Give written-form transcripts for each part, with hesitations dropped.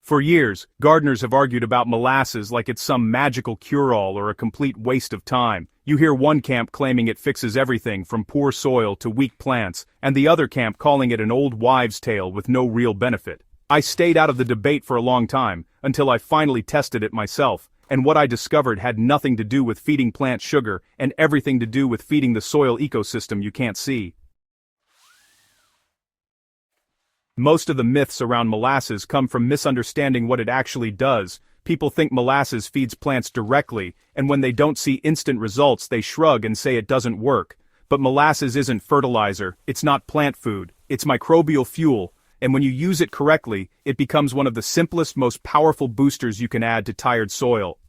For years, gardeners have argued about molasses like it's some magical cure-all or a complete waste of time. You hear one camp claiming it fixes everything from poor soil to weak plants, and the other camp calling it an old wives' tale with no real benefit. I stayed out of the debate for a long time, until I finally tested it myself, and what I discovered had nothing to do with feeding plants sugar and everything to do with feeding the soil ecosystem you can't see. Most of the myths around molasses come from misunderstanding what it actually does. People think molasses feeds plants directly, and when they don't see instant results they shrug and say it doesn't work. But molasses isn't fertilizer, it's not plant food, it's microbial fuel, and when you use it correctly, it becomes one of the simplest, most powerful boosters you can add to tired soil.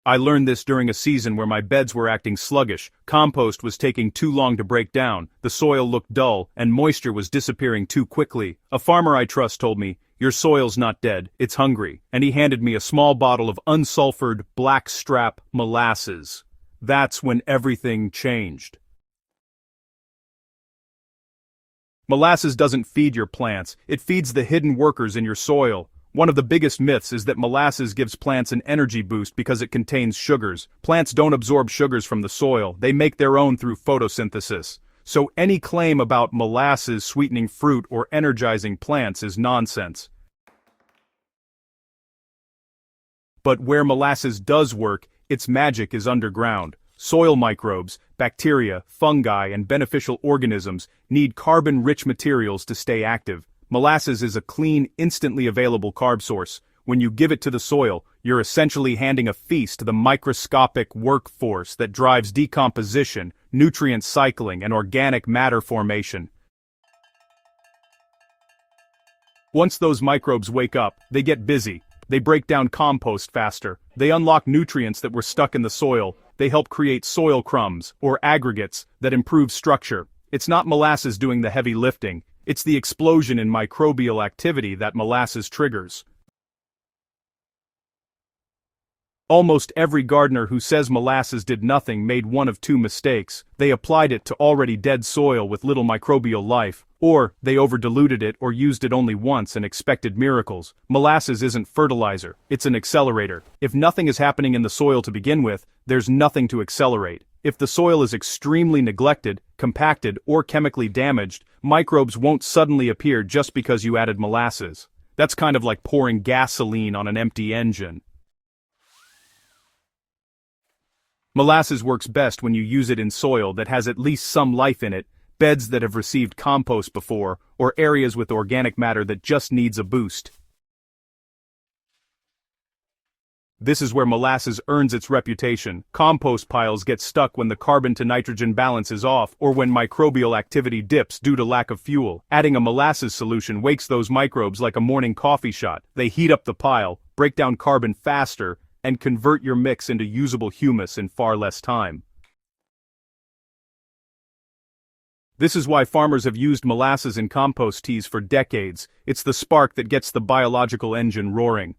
I learned this during a season where my beds were acting sluggish, compost was taking too long to break down, the soil looked dull, and moisture was disappearing too quickly. A farmer I trust told me, "Your soil's not dead, it's hungry," and he handed me a small bottle of unsulfured blackstrap molasses. That's when everything changed. Molasses doesn't feed your plants, it feeds the hidden workers in your soil. One of the biggest myths is that molasses gives plants an energy boost because it contains sugars. Plants don't absorb sugars from the soil, they make their own through photosynthesis. So any claim about molasses sweetening fruit or energizing plants is nonsense. But where molasses does work, its magic is underground. Soil microbes, bacteria, fungi, and beneficial organisms need carbon-rich materials to stay active. Molasses is a clean, instantly available carb source. When you give it to the soil, you're essentially handing a feast to the microscopic workforce that drives decomposition, nutrient cycling, and organic matter formation. Once those microbes wake up, they get busy. They break down compost faster. They unlock nutrients that were stuck in the soil. They help create soil crumbs, or aggregates, that improve structure. It's not molasses doing the heavy lifting. It's the explosion in microbial activity that molasses triggers. Almost every gardener who says molasses did nothing made one of two mistakes. They applied it to already dead soil with little microbial life, or they over-diluted it or used it only once and expected miracles. Molasses isn't fertilizer, it's an accelerator. If nothing is happening in the soil to begin with, there's nothing to accelerate. If the soil is extremely neglected, compacted, or chemically damaged, microbes won't suddenly appear just because you added molasses. That's kind of like pouring gasoline on an empty engine. Molasses works best when you use it in soil that has at least some life in it, beds that have received compost before, or areas with organic matter that just needs a boost. This is where molasses earns its reputation. Compost piles get stuck when the carbon-to-nitrogen balance is off or when microbial activity dips due to lack of fuel. Adding a molasses solution wakes those microbes like a morning coffee shot. They heat up the pile, break down carbon faster, and convert your mix into usable humus in far less time. This is why farmers have used molasses in compost teas for decades. It's the spark that gets the biological engine roaring.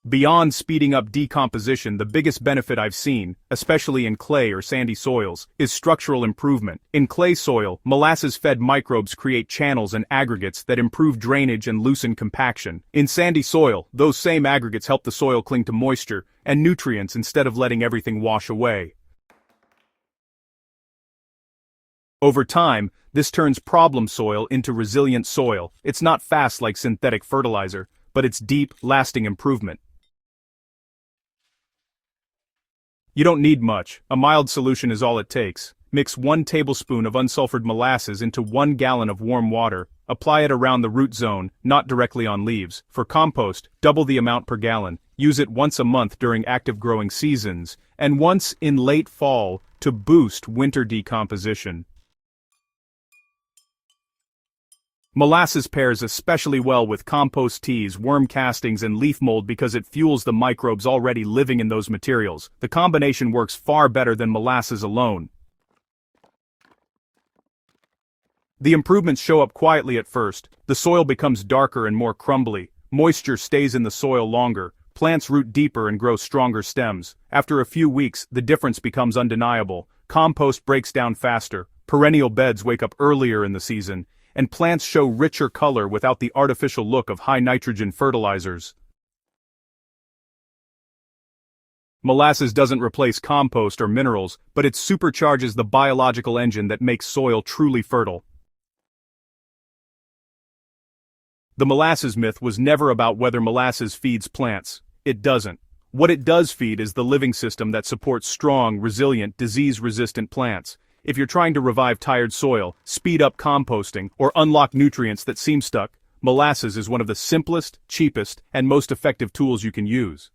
Beyond speeding up decomposition, the biggest benefit I've seen, especially in clay or sandy soils, is structural improvement. In clay soil, molasses-fed microbes create channels and aggregates that improve drainage and loosen compaction. In sandy soil, those same aggregates help the soil cling to moisture and nutrients instead of letting everything wash away. Over time, this turns problem soil into resilient soil. It's not fast like synthetic fertilizer, but it's deep, lasting improvement. You don't need much. A mild solution is all it takes. Mix 1 tablespoon of unsulfured molasses into 1 gallon of warm water. Apply it around the root zone, not directly on leaves. For compost, double the amount per gallon. Use it once a month during active growing seasons, and once in late fall to boost winter decomposition. Molasses pairs especially well with compost teas, worm castings, and leaf mold because it fuels the microbes already living in those materials. The combination works far better than molasses alone. The improvements show up quietly at first. The soil becomes darker and more crumbly. Moisture stays in the soil longer. Plants root deeper and grow stronger stems. After a few weeks, the difference becomes undeniable. Compost breaks down faster. perennial beds wake up earlier in the season, and plants show richer color without the artificial look of high-nitrogen fertilizers. Molasses doesn't replace compost or minerals, but it supercharges the biological engine that makes soil truly fertile. The molasses myth was never about whether molasses feeds plants. It doesn't. What it does feed is the living system that supports strong, resilient, disease-resistant plants. If you're trying to revive tired soil, speed up composting, or unlock nutrients that seem stuck, molasses is one of the simplest, cheapest, and most effective tools you can use.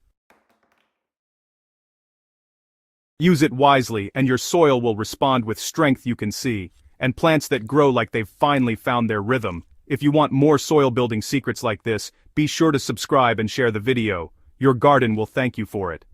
Use it wisely, and your soil will respond with strength you can see, and plants that grow like they've finally found their rhythm. If you want more soil-building secrets like this, be sure to subscribe and share the video. Your garden will thank you for it.